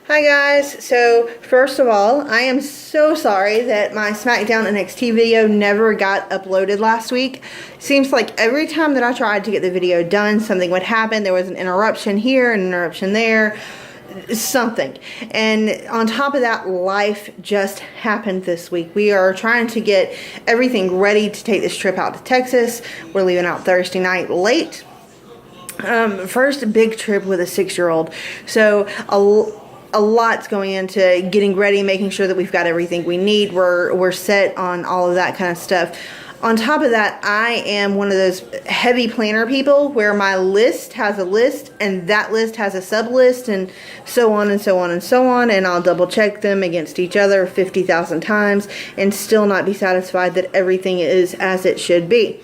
Hi guys, so first of all, I am so sorry that my SmackDown NXT video never got uploaded last week. Seems like every time that I tried to get the video done, something would happen. There was an interruption here, an interruption there, something. And on top of that, life just happened this week. We are trying to get everything ready to take this trip out to Texas. We're leaving out Thursday night late. First big trip with a 6-year-old. So a lot's going into getting ready, making sure that we've got everything we need. We're set on all of that kind of stuff. On top of that, I am one of those heavy planner people where my list has a list and that list has a sub list and so on and so on and so on, and I'll double check them against each other 50,000 times and still not be satisfied that everything is as it should be.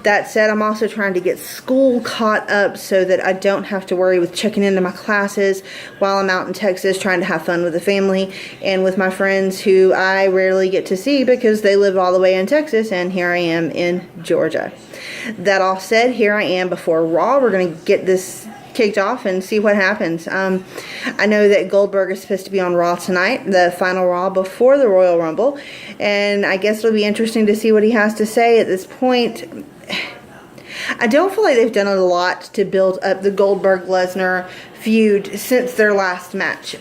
That said, I'm also trying to get school caught up so that I don't have to worry with checking into my classes while I'm out in Texas trying to have fun with the family and with my friends who I rarely get to see because they live all the way in Texas and here I am in Georgia. That all said, here I am before Raw. We're going to get this kicked off and see what happens. I know that Goldberg is supposed to be on Raw tonight, the final Raw before the Royal Rumble, and I guess it'll be interesting to see what he has to say at this point. I don't feel like they've done a lot to build up the Goldberg-Lesnar feud since their last match.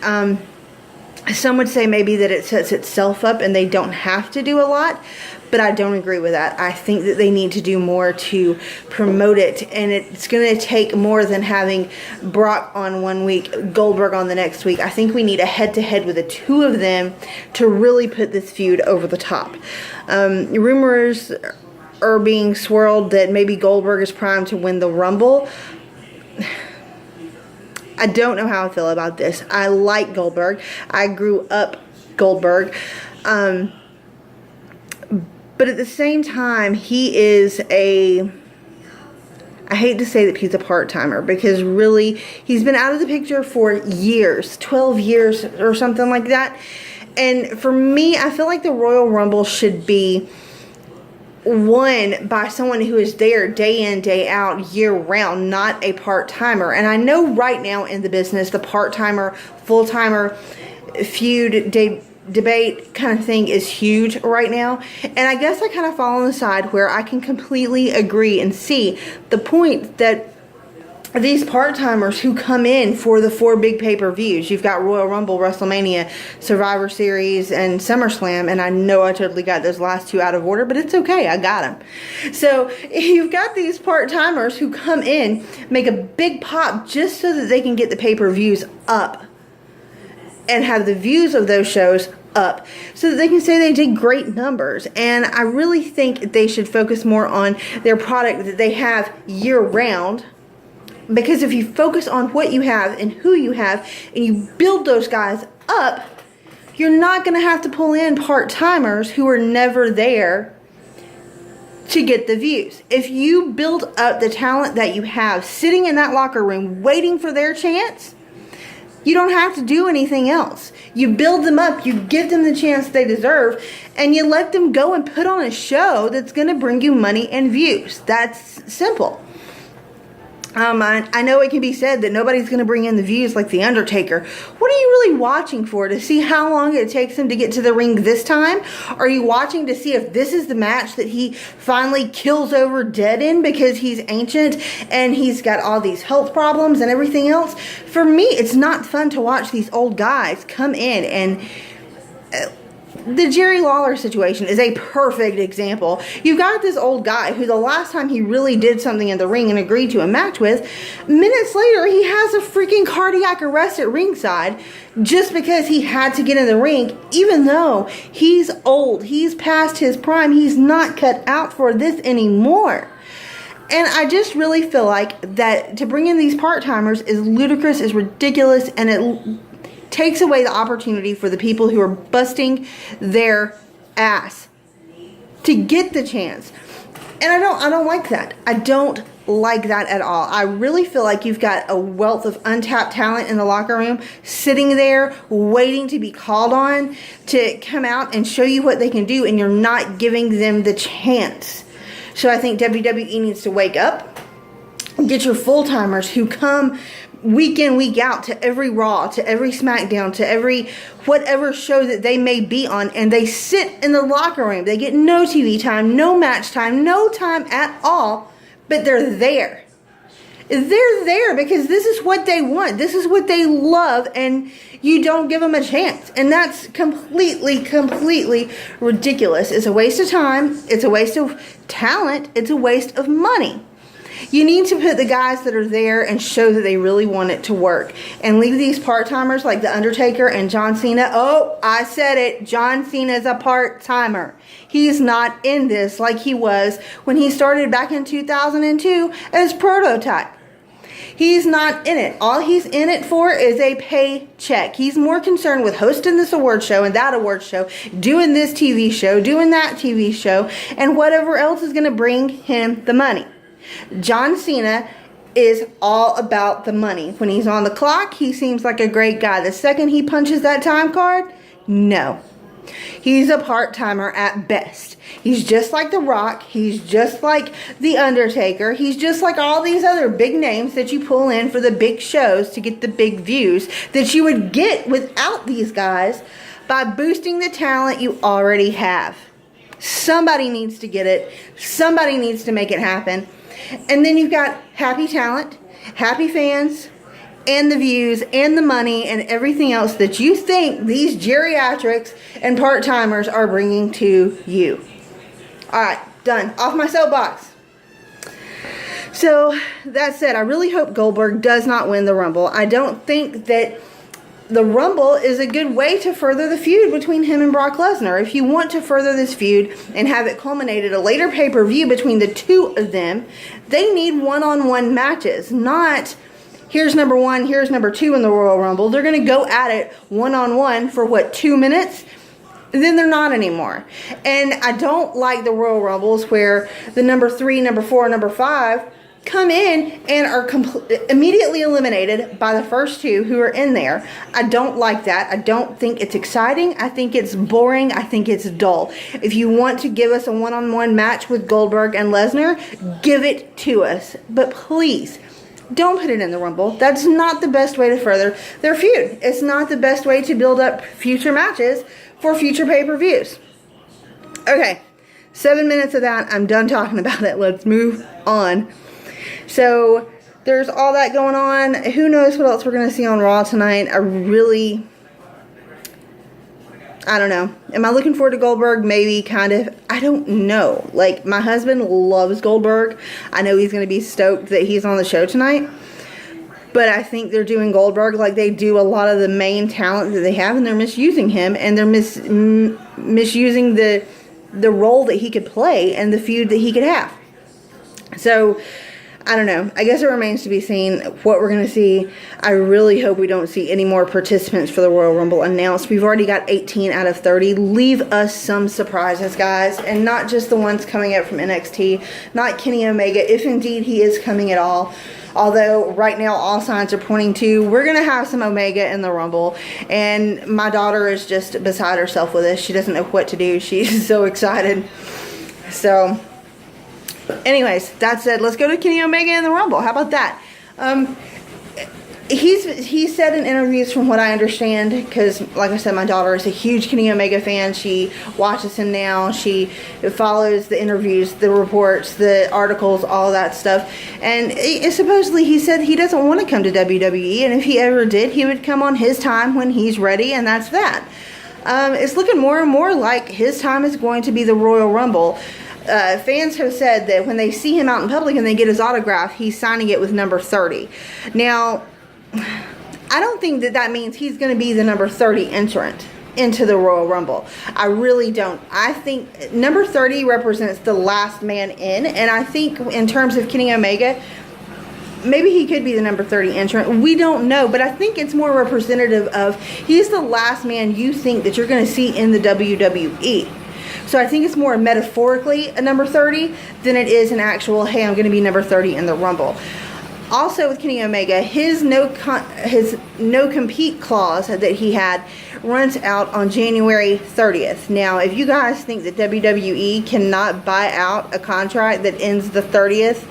Some would say maybe that it sets itself up and they don't have to do a lot, but I don't agree with that. I think that they need to do more to promote it, and it's going to take more than having Brock on one week, Goldberg on the next week. I think we need a head-to-head with the two of them to really put this feud over the top. Rumors are being swirled that maybe Goldberg is primed to win the Rumble. I don't know how I feel about this. I like Goldberg. I grew up Goldberg. But at the same time, he is I hate to say that he's a part-timer because really, he's been out of the picture for years, 12 years or something like that. And for me, I feel like the Royal Rumble should be won by someone who is there day in, day out, year round, not a part-timer. And I know right now in the business, the part-timer, full-timer feud debate kind of thing is huge right now. And I guess I kind of fall on the side where I can completely agree and see the point that these part-timers who come in for the 4 big pay-per-views, you've got Royal Rumble, WrestleMania, Survivor Series, and SummerSlam, and I know I totally got those last 2 out of order, but it's okay, I got them. So you've got these part-timers who come in, make a big pop just so that they can get the pay-per-views up and have the views of those shows up so that they can say they did great numbers. And I really think they should focus more on their product that they have year-round. Because if you focus on what you have and who you have and you build those guys up, you're not going to have to pull in part-timers who are never there to get the views. If you build up the talent that you have sitting in that locker room waiting for their chance, you don't have to do anything else. You build them up, you give them the chance they deserve, and you let them go and put on a show that's going to bring you money and views. That's simple. I know it can be said that nobody's going to bring in the views like The Undertaker. What are you really watching for? To see how long it takes him to get to the ring this time? Are you watching to see if this is the match that he finally kills over dead in because he's ancient and he's got all these health problems and everything else? For me, it's not fun to watch these old guys come in and... the Jerry Lawler situation is a perfect example. You've got this old guy who the last time he really did something in the ring and agreed to a match with, minutes later he has a freaking cardiac arrest at ringside just because he had to get in the ring, even though he's old, he's past his prime, he's not cut out for this anymore. And I just really feel like that to bring in these part-timers is ludicrous, is ridiculous, and it takes away the opportunity for the people who are busting their ass to get the chance. And I don't like that. I don't like that at all. I really feel like you've got a wealth of untapped talent in the locker room sitting there waiting to be called on to come out and show you what they can do, and you're not giving them the chance. So I think WWE needs to wake up, get your full-timers who come week in, week out, to every Raw, to every SmackDown, to every whatever show that they may be on, and they sit in the locker room. They get no TV time, no match time, no time at all, but they're there. They're there because this is what they want. This is what they love, and you don't give them a chance. And that's completely, completely ridiculous. It's a waste of time. It's a waste of talent. It's a waste of money. You need to put the guys that are there and show that they really want it to work. And leave these part-timers like The Undertaker and John Cena. Oh, I said it. John Cena is a part-timer. He's not in this like he was when he started back in 2002 as Prototype. He's not in it. All he's in it for is a paycheck. He's more concerned with hosting this award show and that award show, doing this TV show, doing that TV show, and whatever else is going to bring him the money. John Cena is all about the money. When he's on the clock, he seems like a great guy. The second he punches that time card, no. He's a part-timer at best. He's just like The Rock. He's just like The Undertaker. He's just like all these other big names that you pull in for the big shows to get the big views that you would get without these guys by boosting the talent you already have. Somebody needs to get it. Somebody needs to make it happen. And then you've got happy talent, happy fans, and the views and the money and everything else that you think these geriatrics and part-timers are bringing to you. All right, done. Off my soapbox. So, that said, I really hope Goldberg does not win the Rumble. I don't think that the Rumble is a good way to further the feud between him and Brock Lesnar. If you want to further this feud and have it culminate at a later pay-per-view between the two of them, they need one-on-one matches, not here's number one, here's number two in the Royal Rumble. They're going to go at it one-on-one for, 2 minutes? Then they're not anymore. And I don't like the Royal Rumbles where the number 3, number 4, number 5 come in and are immediately eliminated by the first two who are in there. I don't like that. I don't think it's exciting. I think it's boring. I think it's dull. If you want to give us a one-on-one match with Goldberg and Lesnar, give it to us. But please, don't put it in the Rumble. That's not the best way to further their feud. It's not the best way to build up future matches for future pay-per-views. Okay, 7 minutes of that. I'm done talking about it. Let's move on. So, there's all that going on. Who knows what else we're going to see on Raw tonight. I don't know. Am I looking forward to Goldberg? Maybe, kind of. I don't know. Like, my husband loves Goldberg. I know he's going to be stoked that he's on the show tonight. But I think they're doing Goldberg like they do a lot of the main talent that they have, and they're misusing him, and they're misusing the role that he could play and the feud that he could have. So, I don't know. I guess it remains to be seen what we're going to see. I really hope we don't see any more participants for the Royal Rumble announced. We've already got 18 out of 30. Leave us some surprises, guys. And not just the ones coming up from NXT. Not Kenny Omega, if indeed he is coming at all. Although, right now, all signs are pointing to we're going to have some Omega in the Rumble. And my daughter is just beside herself with this. She doesn't know what to do. She's so excited. So, anyways, that said, let's go to Kenny Omega in the Rumble. How about that? He's said in interviews, from what I understand, because, like I said, my daughter is a huge Kenny Omega fan. She watches him now. She follows the interviews, the reports, the articles, all that stuff. And supposedly he said he doesn't want to come to WWE, and if he ever did, he would come on his time when he's ready, and that's that. It's looking more and more like his time is going to be the Royal Rumble. Fans have said that when they see him out in public and they get his autograph, he's signing it with number 30. Now, I don't think that means he's going to be the number 30 entrant into the Royal Rumble. I really don't. I think number 30 represents the last man in, and I think in terms of Kenny Omega, maybe he could be the number 30 entrant. We don't know, but I think it's more representative of he's the last man you think that you're going to see in the WWE. So I think it's more metaphorically a number 30 than it is an actual, hey, I'm going to be number 30 in the Rumble. Also with Kenny Omega, his no-compete clause that he had runs out on January 30th. Now, if you guys think that WWE cannot buy out a contract that ends the 30th,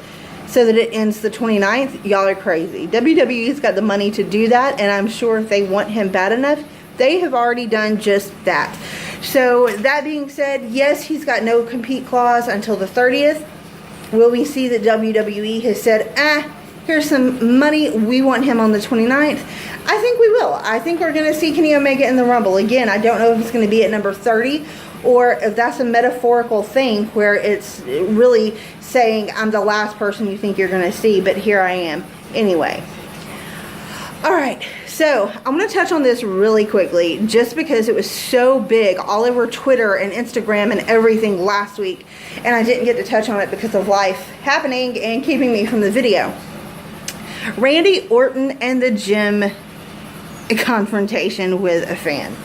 so that it ends the 29th, y'all are crazy. WWE's got the money to do that, and I'm sure if they want him bad enough, they have already done just that. So that being said, yes, he's got no compete clause until the 30th. Will we see that WWE has said, here's some money, we want him on the 29th? I think we will. I think we're going to see Kenny Omega in the Rumble. Again, I don't know if it's going to be at number 30 or if that's a metaphorical thing where it's really saying I'm the last person you think you're going to see, but here I am. Anyway. Alright, so I'm going to touch on this really quickly just because it was so big all over Twitter and Instagram and everything last week, and I didn't get to touch on it because of life happening and keeping me from the video. Randy Orton and the gym confrontation with a fan.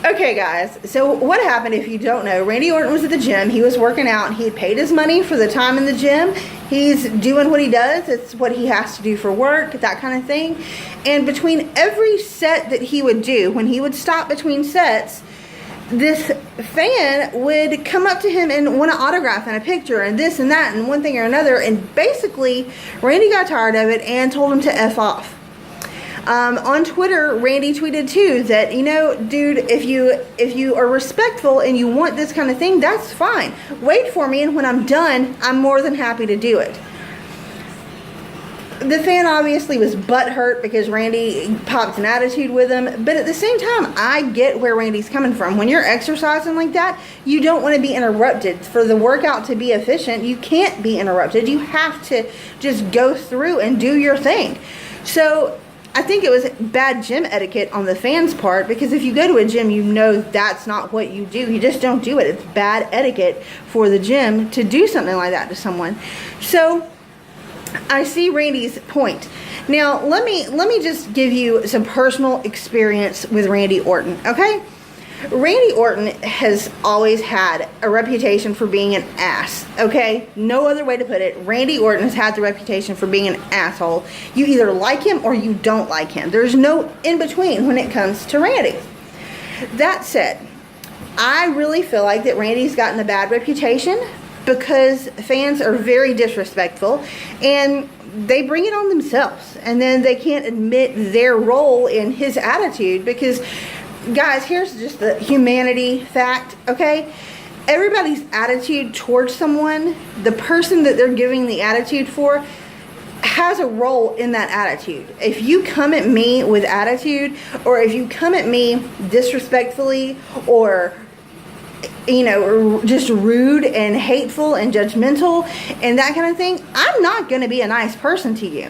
Okay guys, so what happened, if you don't know, Randy Orton was at the gym, he was working out, he had paid his money for the time in the gym, he's doing what he does, it's what he has to do for work, that kind of thing, and between every set that he would do, when he would stop between sets, this fan would come up to him and want an autograph and a picture and this and that and one thing or another, and basically Randy got tired of it and told him to F off. On Twitter, Randy tweeted too that, you know, dude, if you are respectful and you want this kind of thing, that's fine. Wait for me, and when I'm done, I'm more than happy to do it. The fan obviously was butthurt because Randy popped an attitude with him, but at the same time, I get where Randy's coming from. When you're exercising like that, you don't want to be interrupted. For the workout to be efficient, you can't be interrupted. You have to just go through and do your thing. So I think it was bad gym etiquette on the fans' part, because if you go to a gym, you know that's not what you do. You just don't do it. It's bad etiquette for the gym to do something like that to someone. So I see Randy's point. Now, let me just give you some personal experience with Randy Orton, okay? Randy Orton has always had a reputation for being an ass, okay? No other way to put it. Randy Orton has had the reputation for being an asshole. You either like him or you don't like him. There's no in between when it comes to Randy. That said, I really feel like that Randy's gotten a bad reputation because fans are very disrespectful and they bring it on themselves, and then they can't admit their role in his attitude because, guys, here's just the humanity fact, okay? Everybody's attitude towards someone, the person that they're giving the attitude for, has a role in that attitude. If you come at me with attitude, or if you come at me disrespectfully, or, you know, just rude and hateful and judgmental and that kind of thing, I'm not going to be a nice person to you.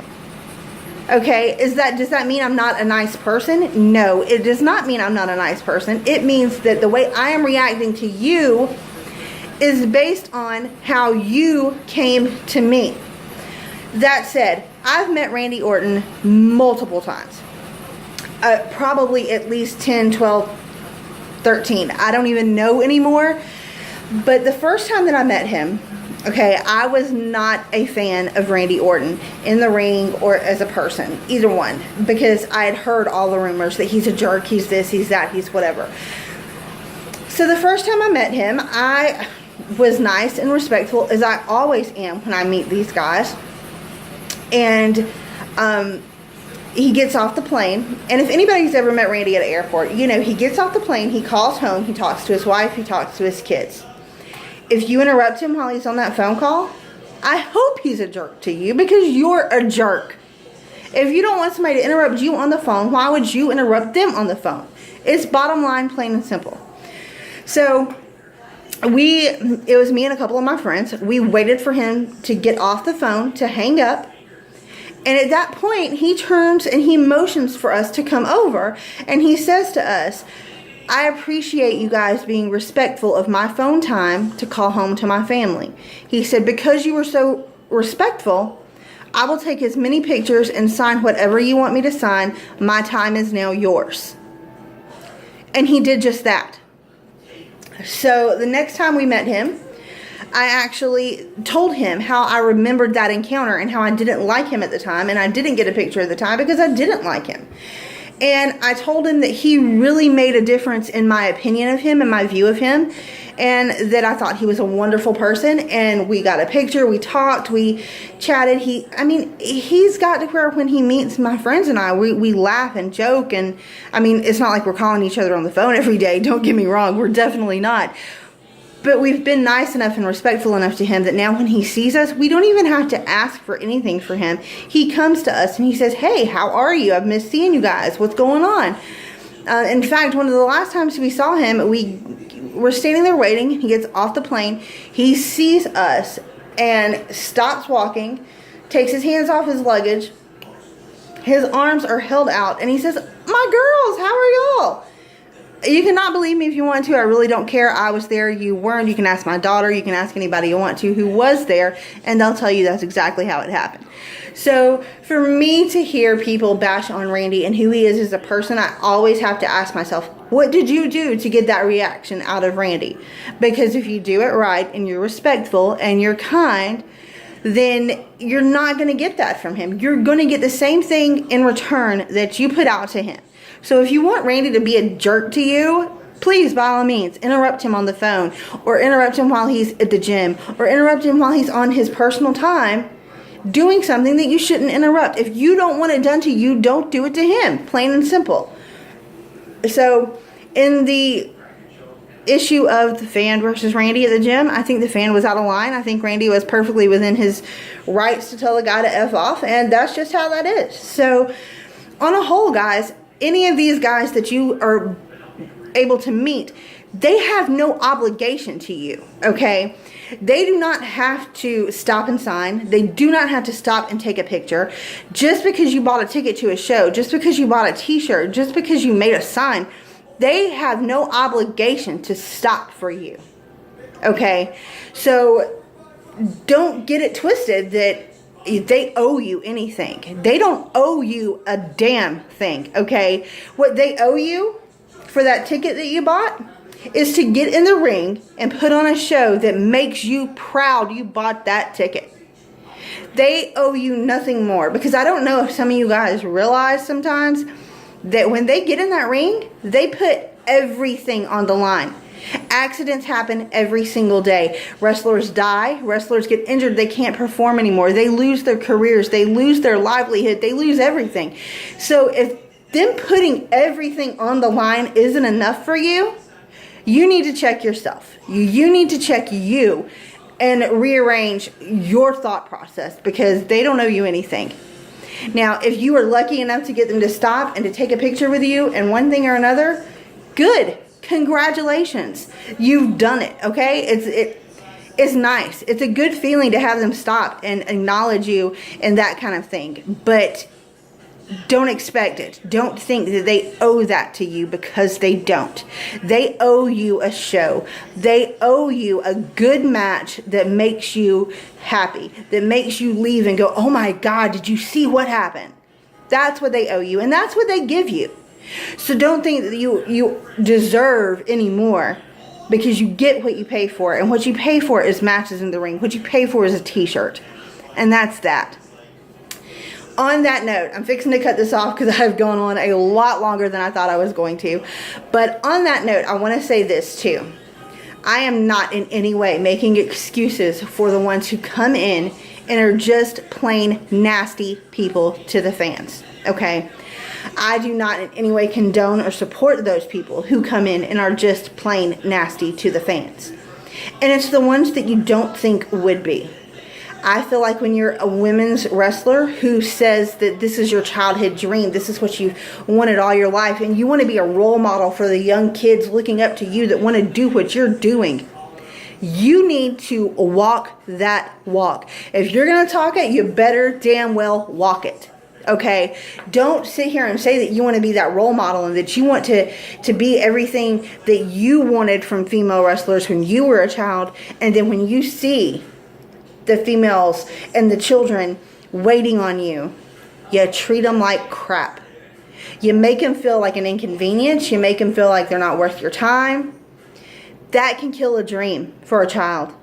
Okay, does that mean I'm not a nice person? No, it does not mean I'm not a nice person. It means that the way I am reacting to you is based on how you came to me. That said, I've met Randy Orton multiple times. Probably at least 10, 12, 13. I don't even know anymore. But the first time that I met him, okay, I was not a fan of Randy Orton in the ring or as a person, either one, because I had heard all the rumors that he's a jerk, he's this, he's that, he's whatever. So the first time I met him, I was nice and respectful, as I always am when I meet these guys. And he gets off the plane, and if anybody's ever met Randy at an airport, you know, he gets off the plane, he calls home, he talks to his wife, he talks to his kids. If you interrupt him while he's on that phone call, I hope he's a jerk to you, because you're a jerk. If you don't want somebody to interrupt you on the phone, why would you interrupt them on the phone? It's bottom line, plain and simple. So it was me and a couple of my friends. We waited for him to get off the phone, to hang up. And at that point, he turns and he motions for us to come over. And he says to us, I appreciate you guys being respectful of my phone time to call home to my family. He said, because you were so respectful, I will take as many pictures and sign whatever you want me to sign. My time is now yours. And he did just that. So the next time we met him, I actually told him how I remembered that encounter and how I didn't like him at the time, and I didn't get a picture at the time because I didn't like him. And I told him that he really made a difference in my opinion of him and my view of him, and that I thought he was a wonderful person. And we got a picture, we talked, we chatted. He's got to where when he meets my friends and I, we laugh and joke. And I mean, it's not like we're calling each other on the phone every day. Don't get me wrong. We're definitely not. But we've been nice enough and respectful enough to him that now when he sees us, we don't even have to ask for anything for him. He comes to us and he says, "Hey, how are you? I've missed seeing you guys. What's going on?" In fact, one of the last times we saw him, we were standing there waiting. He gets off the plane. He sees us and stops walking, takes his hands off his luggage. His arms are held out and he says, "My girls, how are y'all?" You cannot believe me if you want to. I really don't care. I was there. You weren't. You can ask my daughter. You can ask anybody you want to who was there, and they'll tell you that's exactly how it happened. So for me to hear people bash on Randy and who he is as a person, I always have to ask myself, what did you do to get that reaction out of Randy? Because if you do it right and you're respectful and you're kind, then you're not going to get that from him. You're going to get the same thing in return that you put out to him. So if you want Randy to be a jerk to you, please, by all means, interrupt him on the phone, or interrupt him while he's at the gym, or interrupt him while he's on his personal time doing something that you shouldn't interrupt. If you don't want it done to you, don't do it to him. Plain and simple. So in the issue of the fan versus Randy at the gym, I think the fan was out of line. I think Randy was perfectly within his rights to tell the guy to F off, and that's just how that is. So on a whole, guys, any of these guys that you are able to meet, they have no obligation to you, okay? They do not have to stop and sign. They do not have to stop and take a picture. Just because you bought a ticket to a show, just because you bought a t-shirt, just because you made a sign, they have no obligation to stop for you, okay? So don't get it twisted that they owe you anything. They don't owe you a damn thing, okay? What they owe you for that ticket that you bought is to get in the ring and put on a show that makes you proud you bought that ticket. They owe you nothing more, because I don't know if some of you guys realize sometimes that when they get in that ring, they put everything on the line. Accidents happen every single day. Wrestlers die. Wrestlers get injured. They can't perform anymore. They lose their careers. They lose their livelihood. They lose everything. So if them putting everything on the line isn't enough for you, you need to check yourself. You need to check you and rearrange your thought process, because they don't owe you anything. Now, if you were lucky enough to get them to stop and to take a picture with you and one thing or another, good. Congratulations. You've done it, okay? It's nice. It's a good feeling to have them stop and acknowledge you and that kind of thing. But don't expect it. Don't think that they owe that to you, because they don't. They owe you a show. They owe you a good match that makes you happy, that makes you leave and go, "Oh my God, did you see what happened?" That's what they owe you, and that's what they give you. So don't think that you deserve any more, because you get what you pay for. And what you pay for is matches in the ring. What you pay for is a t-shirt. And that's that. On that note, I'm fixing to cut this off because I've gone on a lot longer than I thought I was going to. But on that note, I want to say this too. I am not in any way making excuses for the ones who come in and are just plain nasty people to the fans. Okay? I do not in any way condone or support those people who come in and are just plain nasty to the fans. And it's the ones that you don't think would be. I feel like when you're a women's wrestler who says that this is your childhood dream, this is what you wanted all your life, and you want to be a role model for the young kids looking up to you that want to do what you're doing, you need to walk that walk. If you're going to talk it, you better damn well walk it. Okay, don't sit here and say that you want to be that role model and that you want to be everything that you wanted from female wrestlers when you were a child, and then when you see the females and the children waiting on you, you treat them like crap. You make them feel like an inconvenience. You make them feel like they're not worth your time. That can kill a dream for a child.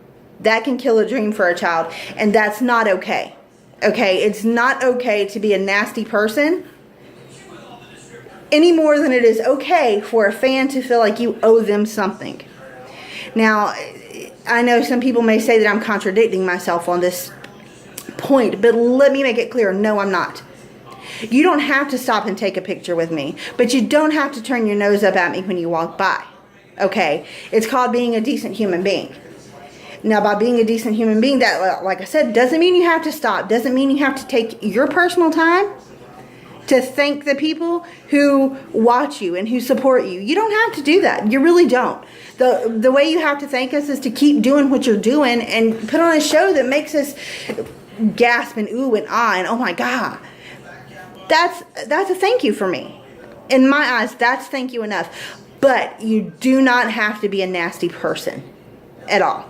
That can kill a dream for a child, and that's not okay. Okay, it's not okay to be a nasty person any more than it is okay for a fan to feel like you owe them something. Now, I know some people may say that I'm contradicting myself on this point, but let me make it clear, no, I'm not. You don't have to stop and take a picture with me, but you don't have to turn your nose up at me when you walk by. Okay? It's called being a decent human being. Now, by being a decent human being, that, like I said, doesn't mean you have to stop. Doesn't mean you have to take your personal time to thank the people who watch you and who support you. You don't have to do that. You really don't. The way you have to thank us is to keep doing what you're doing and put on a show that makes us gasp and ooh and ah and oh my God. That's a thank you for me. In my eyes, that's thank you enough. But you do not have to be a nasty person at all.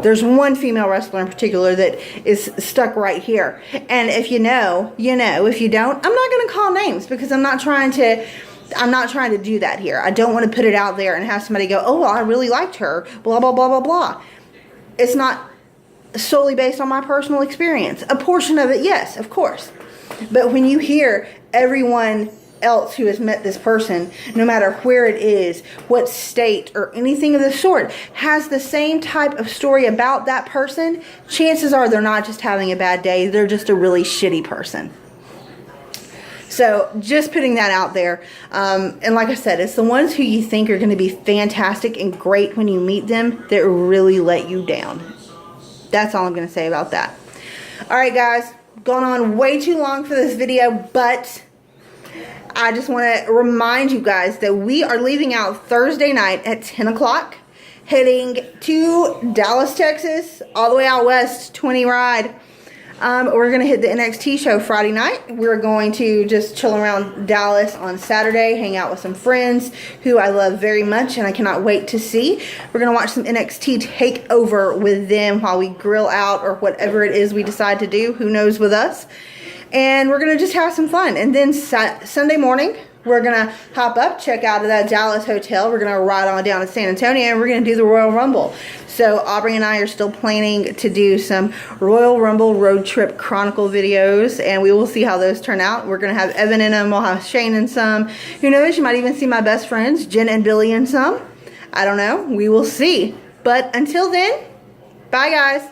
There's one female wrestler in particular that is stuck right here. And if you know, you know. If you don't, I'm not going to call names because I'm not trying to do that here. I don't want to put it out there and have somebody go, oh, well, I really liked her, blah, blah, blah, blah, blah. It's not solely based on my personal experience. A portion of it, yes, of course. But when you hear everyone else who has met this person, no matter where it is, what state, or anything of the sort, has the same type of story about that person, chances are they're not just having a bad day, they're just a really shitty person. So, just putting that out there. And like I said, it's the ones who you think are going to be fantastic and great when you meet them that really let you down. That's all I'm going to say about that. Alright guys, gone on way too long for this video, but I just want to remind you guys that we are leaving out Thursday night at 10 o'clock, heading to Dallas, Texas, all the way out west, 20 ride. We're going to hit the NXT show Friday night. We're going to just chill around Dallas on Saturday, hang out with some friends who I love very much and I cannot wait to see. We're going to watch some NXT TakeOver with them while we grill out or whatever it is we decide to do. Who knows with us. And we're going to just have some fun. And then Sunday morning, we're going to hop up, check out of that Dallas hotel. We're going to ride on down to San Antonio, and we're going to do the Royal Rumble. So Aubrey and I are still planning to do some Royal Rumble road trip chronicle videos, and we will see how those turn out. We're going to have Evan in them. We'll have Shane in some. Who knows? You might even see my best friends, Jen and Billy, in some. I don't know. We will see. But until then, bye, guys.